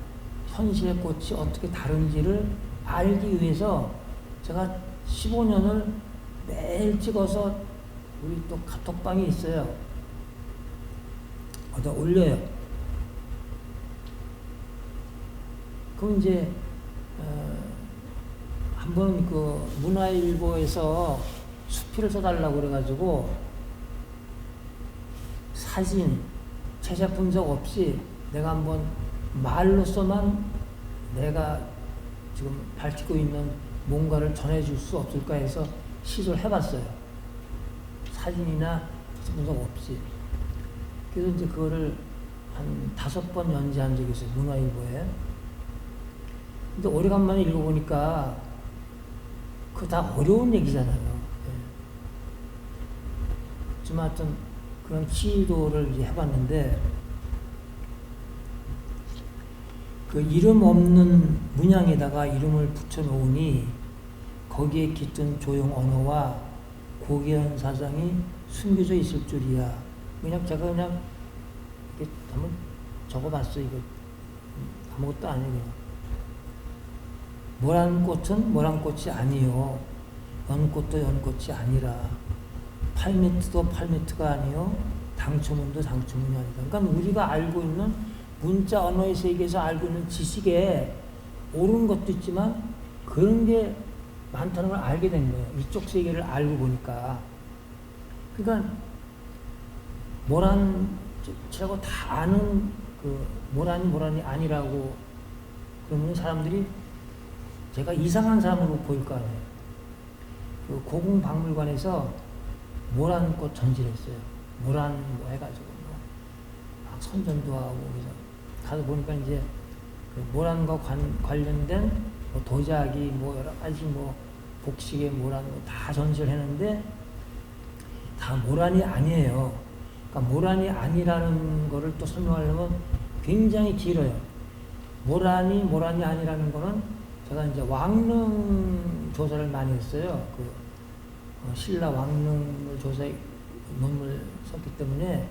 현실의 꽃이 어떻게 다른지를 알기 위해서 제가 15년을 매일 찍어서 우리 또 카톡방이 있어요. 거기다 올려요. 그럼 이제 한번 그 문화일보에서 수필을 써달라고 그래가지고 사진, 채색 분석 없이 내가 한번 말로서만 내가 지금 밝히고 있는 뭔가를 전해줄 수 없을까 해서 시도를 해봤어요. 사진이나 채색 분석 없이. 그래서 이제 그거를 한 5번 연재한 적이 있어요. 문화일보에. 근데 오래간만에 읽어보니까 그거 다 어려운 얘기잖아요. 좀 하여튼 그런 시도를 이제 해봤는데 그 이름 없는 문양에다가 이름을 붙여놓으니 거기에 깃든 조용 언어와 고귀한 사상이 숨겨져 있을 줄이야. 그냥 제가 그냥 이렇게 한번 적어봤어요. 이거 아무것도 아니에요. 모란 꽃은 모란 꽃이 아니요. 연꽃도 연꽃이 아니라 팔미트도 팔미트가 아니요. 당초문도 당초문이 아니다. 그러니까 우리가 알고 있는 문자 언어의 세계에서 알고 있는 지식에 옳은 것도 있지만 그런 게 많다는 걸 알게 된 거예요. 이쪽 세계를 알고 보니까. 그러니까 모란이라고 다 아는 그 모란이 아니라고 그러면 사람들이 제가 이상한 사람으로 보일 거 아니에요. 그 고궁박물관에서 모란꽃 전시를 했어요. 모란 뭐 해가지고 막 선전도 하고 그래서 가서 보니까 이제 그 모란과 관련된 뭐 도자기 뭐 여러 가지 뭐 복식의 모란 다 전시를 했는데 다 모란이 아니에요. 그러니까 모란이 아니라는 거를 또 설명하려면 굉장히 길어요. 모란이 아니라는 거는 제가 이제 왕릉 조사를 많이 했어요. 그 신라 왕릉을 조사해 논문을 썼기 때문에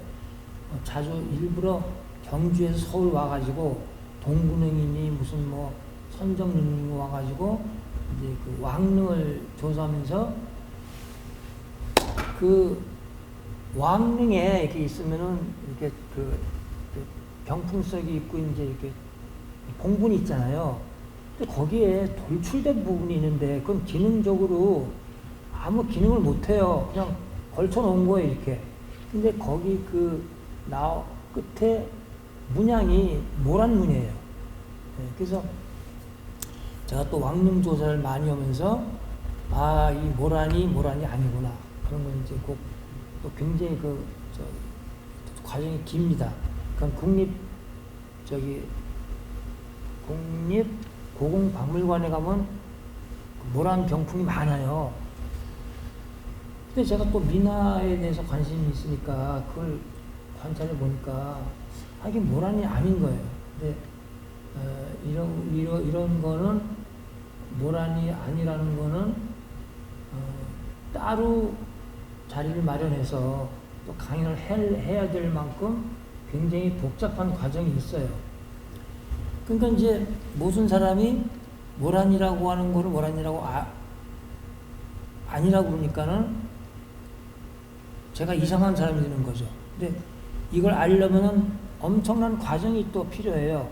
자주 일부러 경주에서 서울 와가지고 동구릉이니 무슨 뭐 선정릉이 와가지고 이제 그 왕릉을 조사하면서 그 왕릉에 이렇게 있으면은 이렇게 그 병풍석이 있고 이제 이렇게 봉분이 있잖아요. 근데 거기에 돌출된 부분이 있는데 그건 기능적으로 아무 기능을 못 해요. 그냥 걸쳐 놓은 거예요, 이렇게. 근데 거기 그 끝에 문양이 모란 문이에요. 네, 그래서 제가 또 왕릉 조사를 많이 하면서 아, 이 모란이 아니구나. 그런 건 이제 또 굉장히 과정이 깁니다. 그건 국립고궁박물관에 가면 모란 병풍이 많아요. 근데 제가 또 민화에 대해서 관심이 있으니까 그걸 관찰해 보니까 이게 모란이 아닌 거예요. 근데 이런 거는 모란이 아니라는 거는 따로 자리를 마련해서 또 강연을 해야 될 만큼 굉장히 복잡한 과정이 있어요. 그러니까 이제 무슨 사람이 모란이라고 하는 거를 모란이라고 아니라고 그러니까는 제가 이상한 사람이 되는 거죠. 근데 이걸 알려면은 엄청난 과정이 또 필요해요.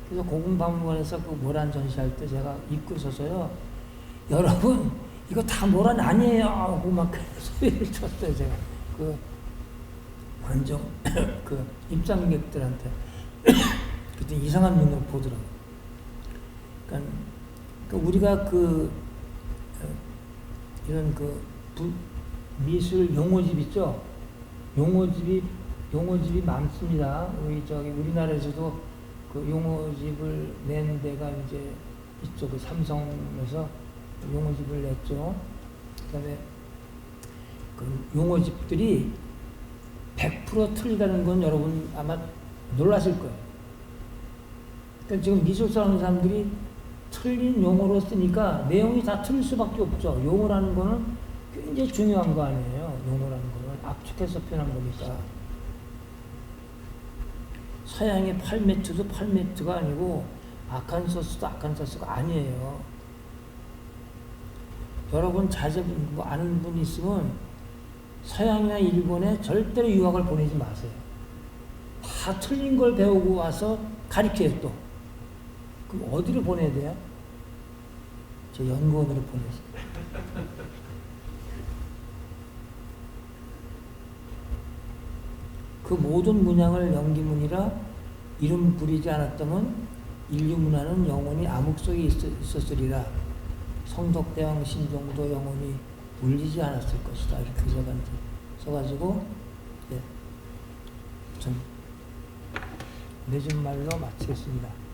그래서 고궁박물관에서 그 모란 전시할 때 제가 입고 서서요. 여러분, 이거 다 모란 아니에요. 하고 막 소리를 쳤어요, 제가. 완전 그 입장객들한테 그때 이상한 눈으로 보더라고. 그러니까 우리가 이런 미술 용어집 있죠? 용어집이 많습니다. 우리나라에서도 그 용어집을 낸 데가 이제 있죠. 그 삼성에서 용어집을 냈죠. 그다음에 그 용어집들이 100% 틀리다는 건 여러분 아마 놀라실 거예요. 그러니까 지금 미술사 하는 사람들이 틀린 용어로 쓰니까 내용이 다 틀릴 수밖에 없죠. 용어라는 거는 굉장히 중요한 거 아니에요. 용어라는 거는 압축해서 표현한 거니까. 서양의 8매트도 8매트가 아니고 아칸소스도 아칸소스가 아니에요. 여러분 아는 분 있으면 서양이나 일본에 절대로 유학을 보내지 마세요. 다 틀린 걸 배우고 와서 가르쳐요 또. 그럼 어디로 보내야 돼요? 저 연구원으로 보내세요. 그 모든 문양을 연기문이라 이름 부리지 않았다면 인류 문화는 영원히 암흑 속에 있었으리라. 성덕대왕 신종도 영원히 울리지 않았을 것이다. 이렇게 써가지고 전 늦은 말로 마치겠습니다.